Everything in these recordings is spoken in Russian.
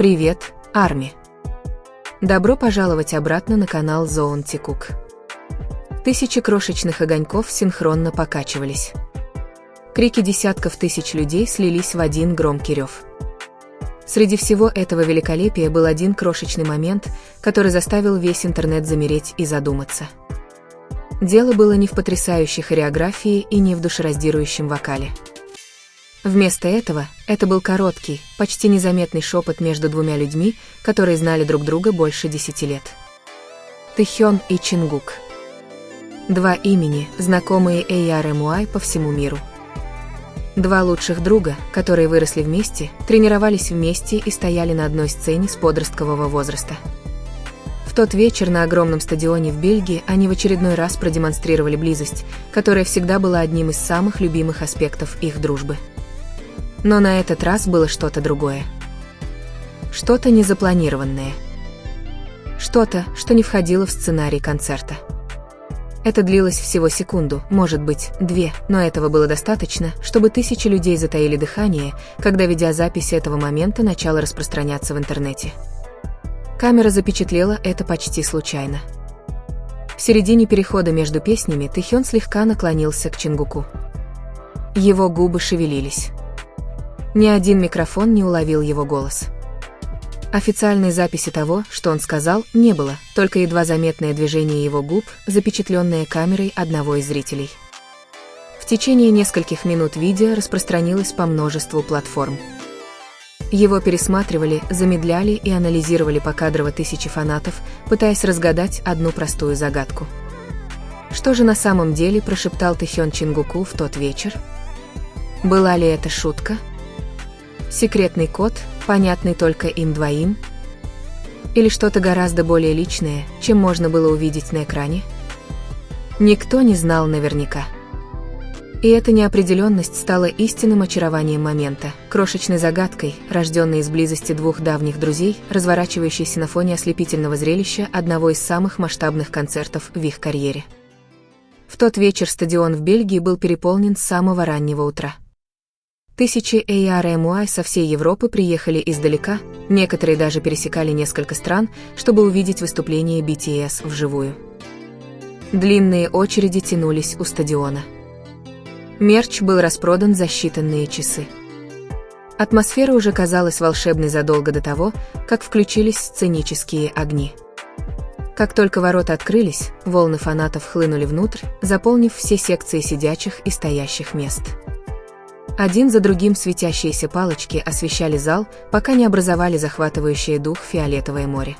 Привет, Арми! Добро пожаловать обратно на канал Zone Cook. Тысячи крошечных огоньков синхронно покачивались. Крики десятков тысяч людей слились в один громкий рев. Среди всего этого великолепия был один крошечный момент, который заставил весь интернет замереть и задуматься. Дело было не в потрясающей хореографии и не в душераздирающем вокале. Вместо этого, это был короткий, почти незаметный шепот между двумя людьми, которые знали друг друга больше 10 лет. Тэхён и Чингук. Два имени, знакомые ARMY по всему миру. Два лучших друга, которые выросли вместе, тренировались вместе и стояли на одной сцене с подросткового возраста. В тот вечер на огромном стадионе в Бельгии они в очередной раз продемонстрировали близость, которая всегда была одним из самых любимых аспектов их дружбы. Но на этот раз было что-то другое. Что-то незапланированное. Что-то, что не входило в сценарий концерта. Это длилось всего секунду, может быть, 2, но этого было достаточно, чтобы тысячи людей затаили дыхание, когда видеозапись этого момента начала распространяться в интернете. Камера запечатлела это почти случайно. В середине перехода между песнями Тэхён слегка наклонился к Чингуку. Его губы шевелились. Ни один микрофон не уловил его голос. Официальной записи того, что он сказал, не было, только едва заметное движение его губ, запечатленное камерой одного из зрителей. В течение нескольких минут видео распространилось по множеству платформ. Его пересматривали, замедляли и анализировали покадрово тысячи фанатов, пытаясь разгадать одну простую загадку. Что же на самом деле прошептал Тэхён Чингуку в тот вечер? Была ли это шутка? Секретный код, понятный только им двоим? Или что-то гораздо более личное, чем можно было увидеть на экране? Никто не знал наверняка. И эта неопределенность стала истинным очарованием момента, крошечной загадкой, рожденной из близости двух давних друзей, разворачивающейся на фоне ослепительного зрелища одного из самых масштабных концертов в их карьере. В тот вечер стадион в Бельгии был переполнен с самого раннего утра. Тысячи ARMY со всей Европы приехали издалека, некоторые даже пересекали несколько стран, чтобы увидеть выступление BTS вживую. Длинные очереди тянулись у стадиона. Мерч был распродан за считанные часы. Атмосфера уже казалась волшебной задолго до того, как включились сценические огни. Как только ворота открылись, волны фанатов хлынули внутрь, заполнив все секции сидячих и стоящих мест. Один за другим светящиеся палочки освещали зал, пока не образовали захватывающее дух фиолетовое море.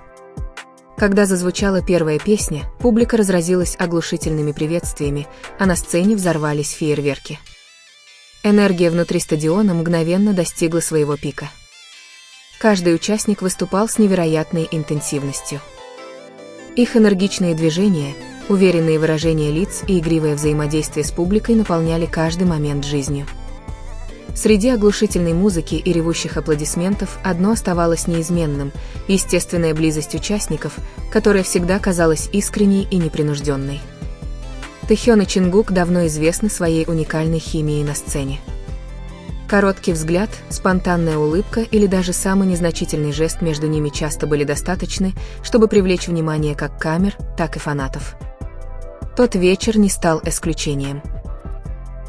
Когда зазвучала первая песня, публика разразилась оглушительными приветствиями, а на сцене взорвались фейерверки. Энергия внутри стадиона мгновенно достигла своего пика. Каждый участник выступал с невероятной интенсивностью. Их энергичные движения, уверенные выражения лиц и игривое взаимодействие с публикой наполняли каждый момент жизнью. Среди оглушительной музыки и ревущих аплодисментов одно оставалось неизменным – естественная близость участников, которая всегда казалась искренней и непринужденной. Тэхён и Чингук давно известны своей уникальной химией на сцене. Короткий взгляд, спонтанная улыбка или даже самый незначительный жест между ними часто были достаточны, чтобы привлечь внимание как камер, так и фанатов. Тот вечер не стал исключением.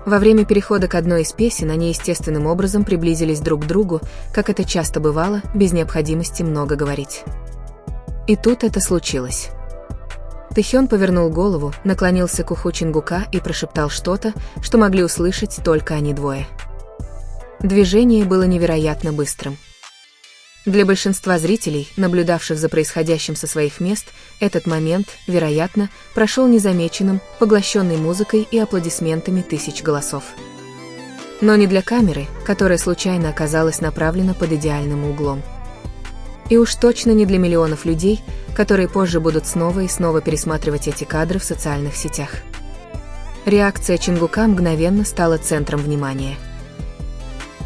Во время перехода к одной из песен они естественным образом приблизились друг к другу, как это часто бывало, без необходимости много говорить. И тут это случилось. Тэхён повернул голову, наклонился к уху Чингука и прошептал что-то, что могли услышать только они двое. Движение было невероятно быстрым. Для большинства зрителей, наблюдавших за происходящим со своих мест, этот момент, вероятно, прошел незамеченным, поглощенный музыкой и аплодисментами тысяч голосов. Но не для камеры, которая случайно оказалась направлена под идеальным углом. И уж точно не для миллионов людей, которые позже будут снова и снова пересматривать эти кадры в социальных сетях. Реакция Чингука мгновенно стала центром внимания.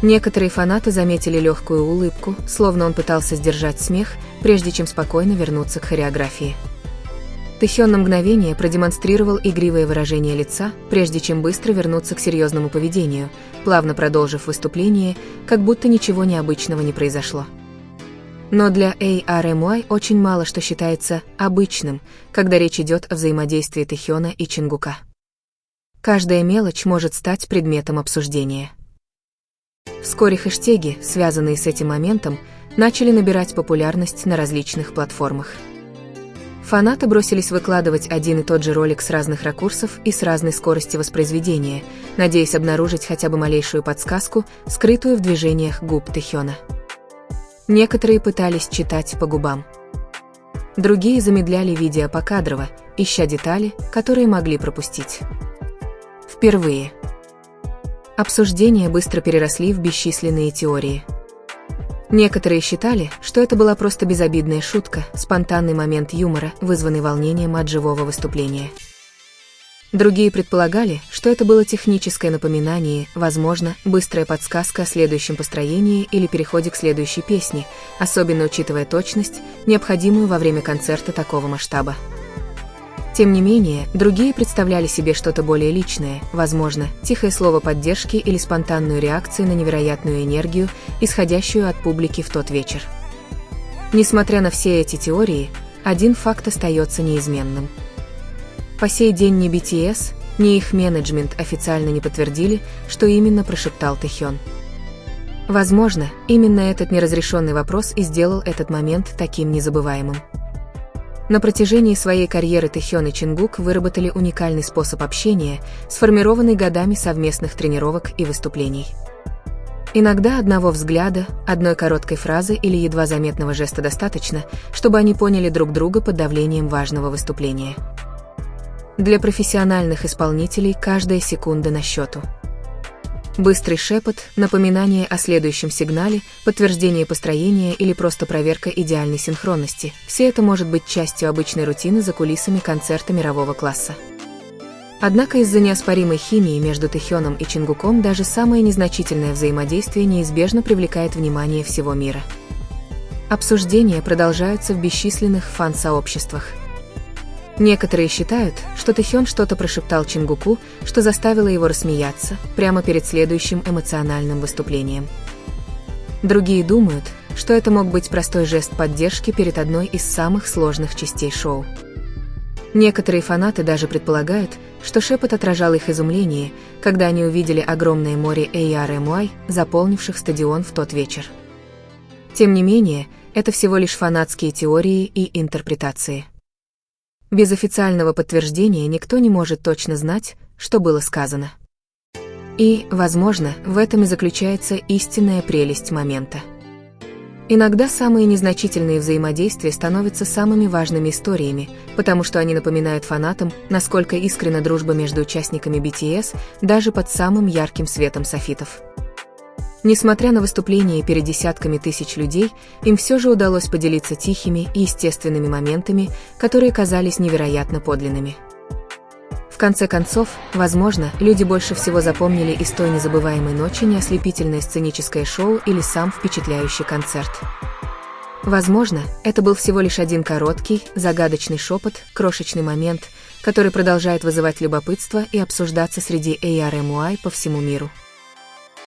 Некоторые фанаты заметили легкую улыбку, словно он пытался сдержать смех, прежде чем спокойно вернуться к хореографии. Тэхён на мгновение продемонстрировал игривое выражение лица, прежде чем быстро вернуться к серьезному поведению, плавно продолжив выступление, как будто ничего необычного не произошло. Но для ARMY очень мало что считается обычным, когда речь идет о взаимодействии Тэхёна и Чингука. Каждая мелочь может стать предметом обсуждения. Вскоре хэштеги, связанные с этим моментом, начали набирать популярность на различных платформах. Фанаты бросились выкладывать один и тот же ролик с разных ракурсов и с разной скоростью воспроизведения, надеясь обнаружить хотя бы малейшую подсказку, скрытую в движениях губ Тэхёна. Некоторые пытались читать по губам. Другие замедляли видео покадрово, ища детали, которые могли пропустить. Впервые. Обсуждения быстро переросли в бесчисленные теории. Некоторые считали, что это была просто безобидная шутка, спонтанный момент юмора, вызванный волнением от живого выступления. Другие предполагали, что это было техническое напоминание, возможно, быстрая подсказка о следующем построении или переходе к следующей песне, особенно учитывая точность, необходимую во время концерта такого масштаба. Тем не менее, другие представляли себе что-то более личное, возможно, тихое слово поддержки или спонтанную реакцию на невероятную энергию, исходящую от публики в тот вечер. Несмотря на все эти теории, один факт остается неизменным. По сей день ни BTS, ни их менеджмент официально не подтвердили, что именно прошептал Тэхён. Возможно, именно этот неразрешенный вопрос и сделал этот момент таким незабываемым. На протяжении своей карьеры Тэхён и Чингук выработали уникальный способ общения, сформированный годами совместных тренировок и выступлений. Иногда одного взгляда, одной короткой фразы или едва заметного жеста достаточно, чтобы они поняли друг друга под давлением важного выступления. Для профессиональных исполнителей каждая секунда на счету. Быстрый шепот, напоминание о следующем сигнале, подтверждение построения или просто проверка идеальной синхронности – все это может быть частью обычной рутины за кулисами концерта мирового класса. Однако из-за неоспоримой химии между Тэхёном и Чингуком даже самое незначительное взаимодействие неизбежно привлекает внимание всего мира. Обсуждения продолжаются в бесчисленных фан-сообществах. Некоторые считают, что Тэхён что-то прошептал Чингуку, что заставило его рассмеяться прямо перед следующим эмоциональным выступлением. Другие думают, что это мог быть простой жест поддержки перед одной из самых сложных частей шоу. Некоторые фанаты даже предполагают, что шепот отражал их изумление, когда они увидели огромное море ARMY, заполнивших стадион в тот вечер. Тем не менее, это всего лишь фанатские теории и интерпретации. Без официального подтверждения никто не может точно знать, что было сказано. И, возможно, в этом и заключается истинная прелесть момента. Иногда самые незначительные взаимодействия становятся самыми важными историями, потому что они напоминают фанатам, насколько искренна дружба между участниками BTS даже под самым ярким светом софитов. Несмотря на выступления перед десятками тысяч людей, им все же удалось поделиться тихими и естественными моментами, которые казались невероятно подлинными. В конце концов, возможно, люди больше всего запомнили из той незабываемой ночи не ослепительное сценическое шоу или сам впечатляющий концерт. Возможно, это был всего лишь один короткий, загадочный шепот, крошечный момент, который продолжает вызывать любопытство и обсуждаться среди ARMY по всему миру.